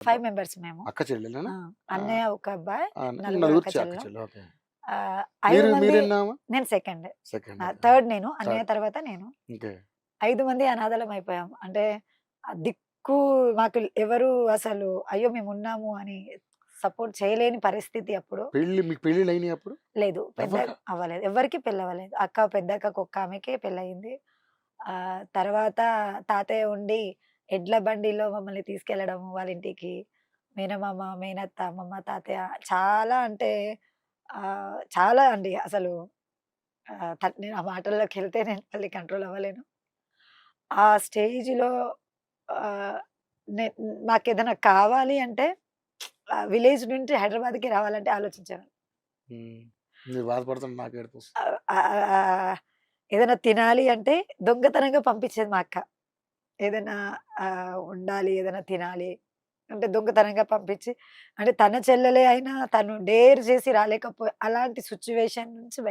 5 members మేము. అక్క చెల్లెలేనా? అన్నయ్య ఒక అబ్బాయి, నలుగురు నలుగురు అక్క అక్క చెల్లెలు. చెల్లెలు. ఓకే. 5 మంది. మీరెన్నామా? నేను సెకండ్. సెకండ్. థర్డ్ నేను. అన్నయ్య తర్వాత నేను. ఓకే. 5 మంది అనాథలం అయిపోయాం. అంటే దిక్కు మాకు ఎవరు అసలు అయ్యో మేమున్నాము అని సపోర్ట్ చేయలేని పరిస్థితి అప్పుడు. మీకు పెళ్ళిళ్ళు అయినాయి అప్పుడు? లేదు, పెద్ద అవ్వలేదు, ఎవరికి పెళ్ళి అవ్వలేదు. పెద్ద అక్కకు ఒక్క ఆమెకే పెళ్ళయింది. తర్వాత తాతయ్య ఉండి ఎడ్ల బండిలో మమ్మల్ని తీసుకెళ్లడం వాళ్ళ ఇంటికి. మేనమామ, మేనత్త, అమ్మమ్మ, తాతయ్య చాలా అంటే చాలా అండి అసలు. నేను ఆ మాటల్లోకెళ్తే నేను మళ్ళీ కంట్రోల్ అవ్వలేను. ఆ స్టేజ్‌లో ఆహ్, నే నాకేదైనా కావాలి అంటే విలేజ్ నుంచి హైదరాబాద్‌కి రావాలంటే ఆలోచించేవాడిని. మీరు బాధపడుతుంటే నాకు ఏడుపొస్తుంది. ఏదైనా తినాలి అంటే దొంగతనంగా పంపించేది మా అక్క. ఏదైనా ఉండాలి, ఏదైనా తినాలి అంటే దొంగతనంగా పంపించి, అంటే తన చెల్లెలే అయినా తను డేర్ చేసి రాలేకపోయి అలాంటి సిట్యుయేషన్ నుంచి బయట